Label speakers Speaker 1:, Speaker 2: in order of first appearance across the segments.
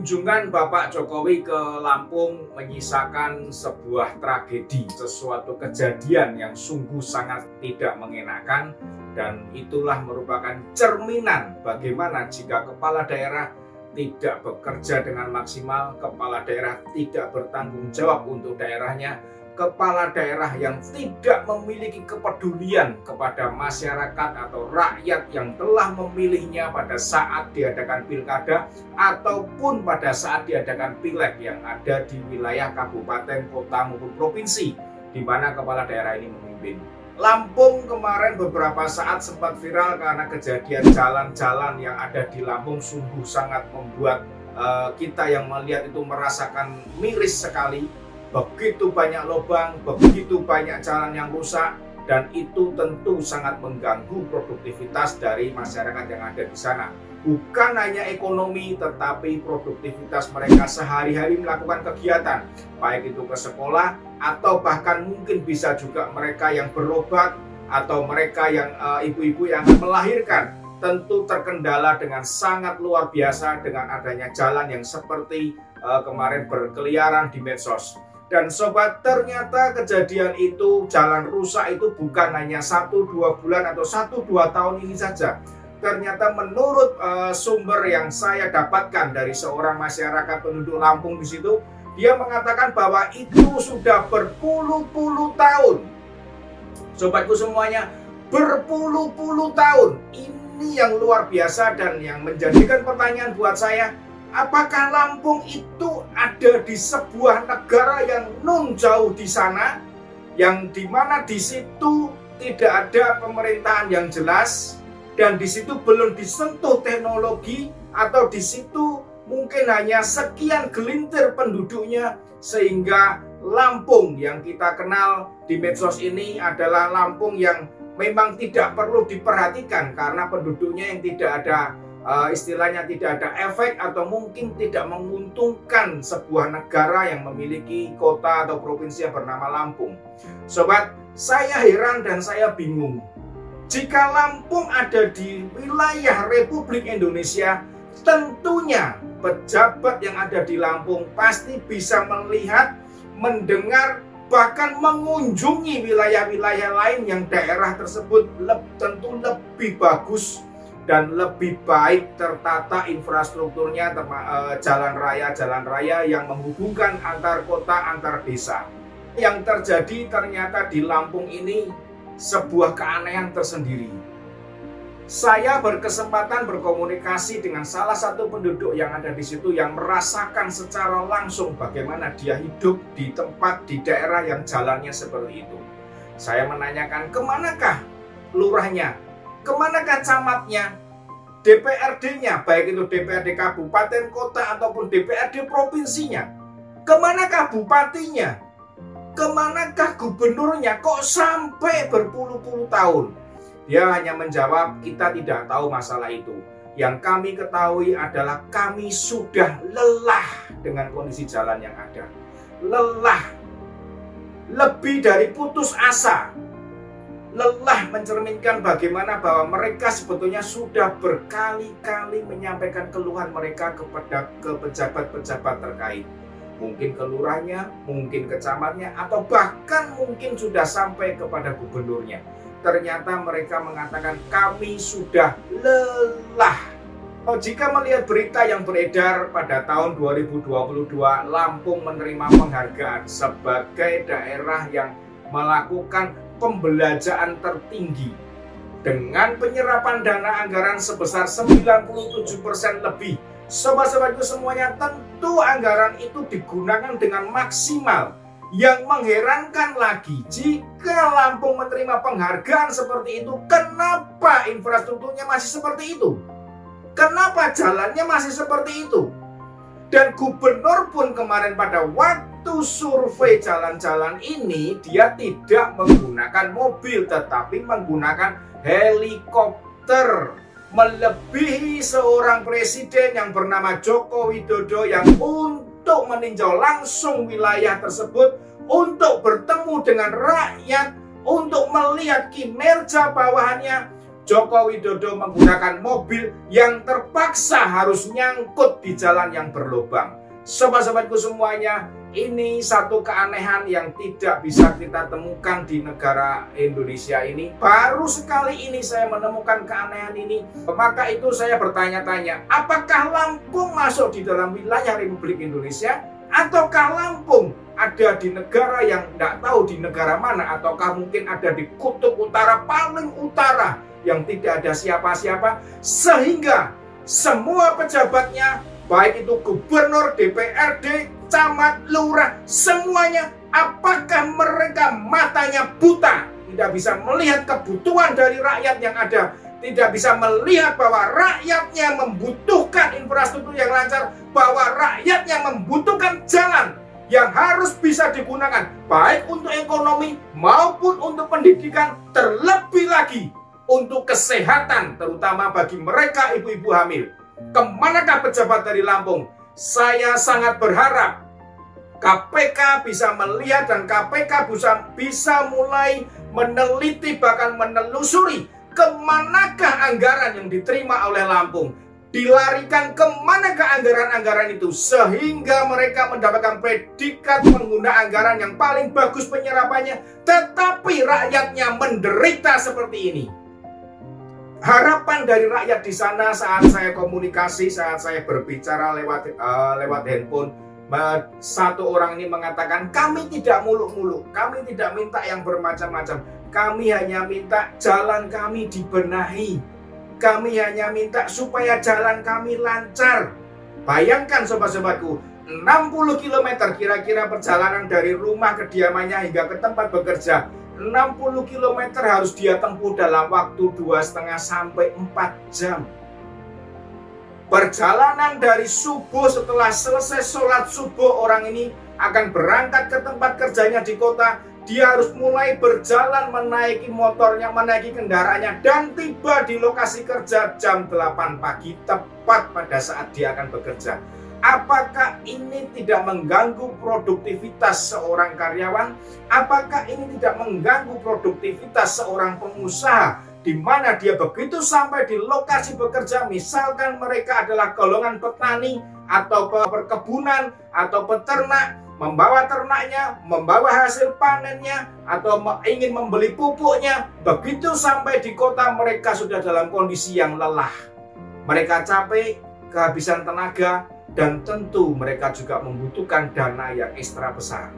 Speaker 1: Kunjungan Bapak Jokowi ke Lampung menyisakan sebuah tragedi, sesuatu kejadian yang sungguh sangat tidak mengenakan, dan itulah merupakan cerminan bagaimana jika kepala daerah tidak bekerja dengan maksimal, kepala daerah tidak bertanggung jawab untuk daerahnya, kepala daerah yang tidak memiliki kepedulian kepada masyarakat atau rakyat yang telah memilihnya pada saat diadakan pilkada ataupun pada saat diadakan pileg yang ada di wilayah kabupaten, kota maupun provinsi di mana kepala daerah ini memimpin. Lampung kemarin beberapa saat sempat viral karena kejadian jalan-jalan yang ada di Lampung sungguh sangat membuat kita yang melihat itu merasakan miris sekali. Begitu banyak lubang, begitu banyak jalan yang rusak, dan itu tentu sangat mengganggu produktivitas dari masyarakat yang ada di sana. Bukan hanya ekonomi, tetapi produktivitas mereka sehari-hari melakukan kegiatan, baik itu ke sekolah, atau bahkan mungkin bisa juga mereka yang berobat, atau mereka yang ibu-ibu yang akan melahirkan. Tentu terkendala dengan sangat luar biasa dengan adanya jalan yang seperti kemarin berkeliaran di medsos. Dan sobat, ternyata kejadian itu, jalan rusak itu bukan hanya 1-2 bulan atau 1-2 tahun ini saja. Ternyata menurut sumber yang saya dapatkan dari seorang masyarakat penduduk Lampung di situ, dia mengatakan bahwa itu sudah berpuluh-puluh tahun. Sobatku semuanya, berpuluh-puluh tahun. Ini yang luar biasa dan yang menjadikan pertanyaan buat saya, apakah Lampung itu ada di sebuah negara yang nun jauh di sana, yang dimana di situ tidak ada pemerintahan yang jelas, dan di situ belum disentuh teknologi, atau di situ mungkin hanya sekian gelintir penduduknya, sehingga Lampung yang kita kenal di medsos ini adalah Lampung yang memang tidak perlu diperhatikan karena penduduknya yang tidak ada istilahnya tidak ada efek atau mungkin tidak menguntungkan sebuah negara yang memiliki kota atau provinsi yang bernama Lampung. Sobat, saya heran dan saya bingung. Jika Lampung ada di wilayah Republik Indonesia, tentunya pejabat yang ada di Lampung pasti bisa melihat, mendengar, bahkan mengunjungi wilayah-wilayah lain yang daerah tersebut tentu lebih bagus dan lebih baik tertata infrastrukturnya, jalan raya yang menghubungkan antar kota, antar desa. Yang terjadi ternyata di Lampung ini sebuah keanehan tersendiri. Saya berkesempatan berkomunikasi dengan salah satu penduduk yang ada di situ yang merasakan secara langsung bagaimana dia hidup di tempat, di daerah yang jalannya seperti itu. Saya menanyakan, kemanakah lurahnya? Kemanakah camatnya, DPRD-nya, baik itu DPRD kabupaten, kota, ataupun DPRD provinsinya? Kemanakah bupatinya? Kemanakah gubernurnya? Kok sampai berpuluh-puluh tahun? Dia hanya menjawab, kita tidak tahu masalah itu. Yang kami ketahui adalah kami sudah lelah dengan kondisi jalan yang ada. Lelah, lebih dari putus asa. Lelah mencerminkan bagaimana bahwa mereka sebetulnya sudah berkali-kali menyampaikan keluhan mereka kepada pejabat-pejabat terkait. Mungkin ke lurahnya, mungkin ke camatnya, atau bahkan mungkin sudah sampai kepada gubernurnya. Ternyata mereka mengatakan kami sudah lelah. Jika melihat berita yang beredar pada tahun 2022, Lampung menerima penghargaan sebagai daerah yang melakukan pembelajaan tertinggi dengan penyerapan dana anggaran sebesar 97% lebih. Sobat-sobatku semuanya, tentu anggaran itu digunakan dengan maksimal. Yang mengherankan lagi, jika Lampung menerima penghargaan seperti itu, kenapa infrastrukturnya masih seperti itu? Kenapa jalannya masih seperti itu? Dan gubernur pun kemarin pada waktu survei jalan-jalan ini, dia tidak menggunakan mobil, tetapi menggunakan helikopter. Melebihi seorang presiden yang bernama Joko Widodo yang untuk meninjau langsung wilayah tersebut, untuk bertemu dengan rakyat, untuk melihat kinerja bawahannya, Joko Widodo menggunakan mobil yang terpaksa harus nyangkut di jalan yang berlubang. Sobat-sobatku semuanya, ini satu keanehan yang tidak bisa kita temukan di negara Indonesia ini. Baru sekali ini saya menemukan keanehan ini. Maka itu saya bertanya-tanya, apakah Lampung masuk di dalam wilayah Republik Indonesia? Ataukah Lampung ada di negara yang tidak tahu di negara mana? Ataukah mungkin ada di kutub utara paling utara yang tidak ada siapa-siapa? Sehingga semua pejabatnya, baik itu gubernur, DPRD, camat, lurah, semuanya, apakah mereka matanya buta, tidak bisa melihat kebutuhan dari rakyat yang ada, tidak bisa melihat bahwa rakyatnya membutuhkan infrastruktur yang lancar, bahwa rakyatnya membutuhkan jalan yang harus bisa digunakan baik untuk ekonomi maupun untuk pendidikan, terlebih lagi untuk kesehatan, terutama bagi mereka ibu-ibu hamil. Kemanakah pejabat dari Lampung? Saya sangat berharap KPK bisa melihat dan KPK bisa mulai meneliti, bahkan menelusuri kemanakah anggaran yang diterima oleh Lampung, dilarikan kemanakah anggaran-anggaran itu, sehingga mereka mendapatkan predikat pengguna anggaran yang paling bagus penyerapannya, tetapi rakyatnya menderita seperti ini. Harapan dari rakyat di sana saat saya komunikasi, saat saya berbicara lewat handphone, satu orang ini mengatakan, kami tidak muluk-muluk, kami tidak minta yang bermacam-macam, kami hanya minta jalan kami dibenahi, kami hanya minta supaya jalan kami lancar. Bayangkan sobat-sobatku, 60 km kira-kira perjalanan dari rumah kediamannya hingga ke tempat bekerja. 60 km harus dia tempuh dalam waktu 2,5 sampai 4 jam. Perjalanan dari subuh, setelah selesai sholat subuh, orang ini akan berangkat ke tempat kerjanya di kota. Dia harus mulai berjalan, menaiki motornya, menaiki kendaraannya, dan tiba di lokasi kerja jam 8 pagi, tepat pada saat dia akan bekerja. Apakah ini tidak mengganggu produktivitas seorang karyawan? Apakah ini tidak mengganggu produktivitas seorang pengusaha? Di mana dia begitu sampai di lokasi bekerja, misalkan mereka adalah golongan petani atau perkebunan atau peternak, membawa ternaknya, membawa hasil panennya, atau ingin membeli pupuknya, begitu sampai di kota mereka sudah dalam kondisi yang lelah. Mereka capek, kehabisan tenaga, dan tentu mereka juga membutuhkan dana yang ekstra besar.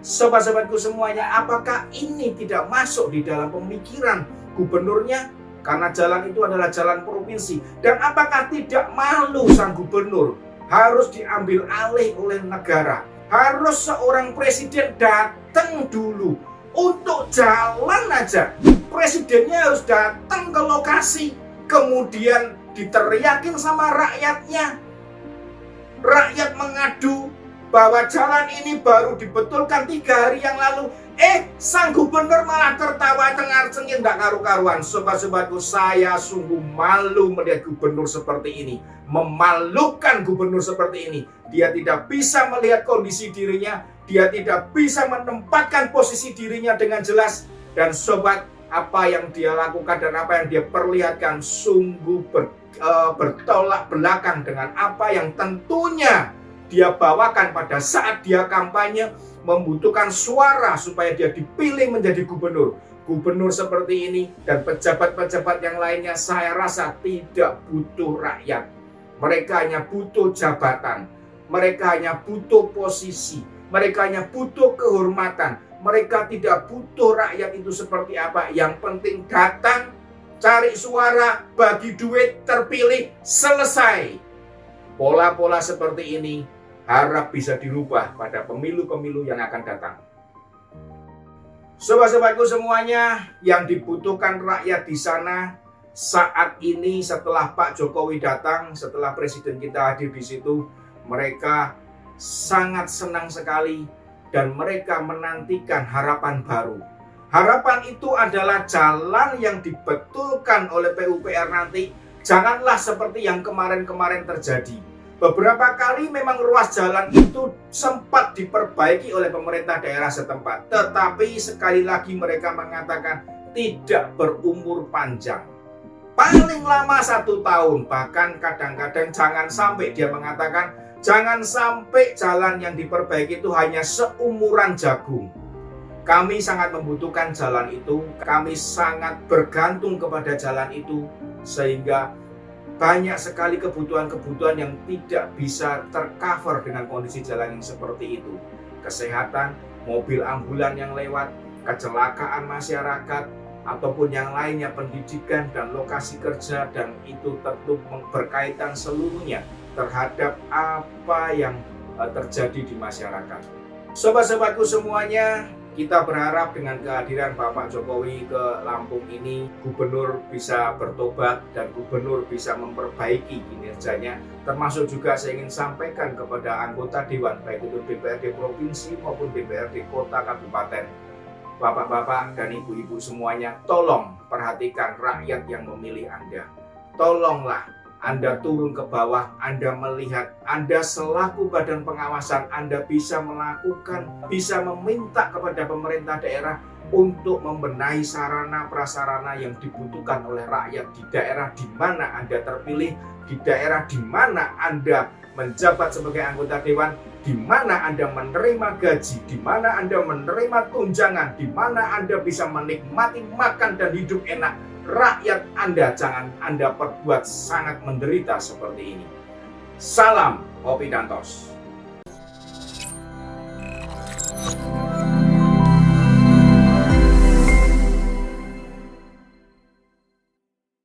Speaker 1: Sobat-sobatku semuanya, apakah ini tidak masuk di dalam pemikiran gubernurnya? Karena jalan itu adalah jalan provinsi. Dan apakah tidak malu sang gubernur harus diambil alih oleh negara? Harus seorang presiden datang dulu untuk jalan aja. Presidennya harus datang ke lokasi, kemudian diteriakin sama rakyatnya. Rakyat mengadu bahwa jalan ini baru dibetulkan 3 hari yang lalu. Sang gubernur malah tertawa cengar-cengir, tidak karu-karuan. Sobat-sobatku, saya sungguh malu melihat gubernur seperti ini. Memalukan gubernur seperti ini. Dia tidak bisa melihat kondisi dirinya. Dia tidak bisa menempatkan posisi dirinya dengan jelas. Dan sobat, apa yang dia lakukan dan apa yang dia perlihatkan sungguh bertolak belakang dengan apa yang tentunya dia bawakan pada saat dia kampanye, membutuhkan suara supaya dia dipilih menjadi gubernur. Gubernur seperti ini dan pejabat-pejabat yang lainnya saya rasa tidak butuh rakyat. Mereka hanya butuh jabatan, mereka hanya butuh posisi, mereka hanya butuh kehormatan. Mereka tidak butuh rakyat itu seperti apa. Yang penting datang, cari suara, bagi duit, terpilih, selesai. Pola-pola seperti ini harap bisa dirubah pada pemilu-pemilu yang akan datang. Sobat-sobatku semuanya, yang dibutuhkan rakyat di sana saat ini setelah Pak Jokowi datang, setelah presiden kita hadir di situ, mereka sangat senang sekali dan mereka menantikan harapan baru. Harapan itu adalah jalan yang dibetulkan oleh PUPR nanti. Janganlah seperti yang kemarin-kemarin terjadi. Beberapa kali memang ruas jalan itu sempat diperbaiki oleh pemerintah daerah setempat. Tetapi sekali lagi mereka mengatakan tidak berumur panjang. paling lama 1 tahun. Bahkan kadang-kadang jangan sampai dia mengatakan, jangan sampai jalan yang diperbaiki itu hanya seumuran jagung. Kami sangat membutuhkan jalan itu, kami sangat bergantung kepada jalan itu, sehingga banyak sekali kebutuhan-kebutuhan yang tidak bisa tercover dengan kondisi jalan yang seperti itu. Kesehatan, mobil ambulan yang lewat, kecelakaan masyarakat, ataupun yang lainnya, pendidikan dan lokasi kerja, dan itu tentu berkaitan seluruhnya terhadap apa yang terjadi di masyarakat. Sobat-sobatku semuanya, kita berharap dengan kehadiran Bapak Jokowi ke Lampung ini, gubernur bisa bertobat dan gubernur bisa memperbaiki kinerjanya. Termasuk juga saya ingin sampaikan kepada anggota Dewan, baik itu DPRD Provinsi maupun DPRD Kota Kabupaten. Bapak-bapak dan ibu-ibu semuanya, tolong perhatikan rakyat yang memilih Anda. Tolonglah Anda turun ke bawah, Anda melihat, Anda selaku badan pengawasan, Anda bisa melakukan, bisa meminta kepada pemerintah daerah untuk membenahi sarana prasarana yang dibutuhkan oleh rakyat di daerah di mana Anda terpilih, di daerah di mana Anda menjabat sebagai anggota dewan, di mana Anda menerima gaji, di mana Anda menerima tunjangan, di mana Anda bisa menikmati makan dan hidup enak. Rakyat Anda jangan Anda perbuat sangat menderita seperti ini. Salam Kopi Dantos.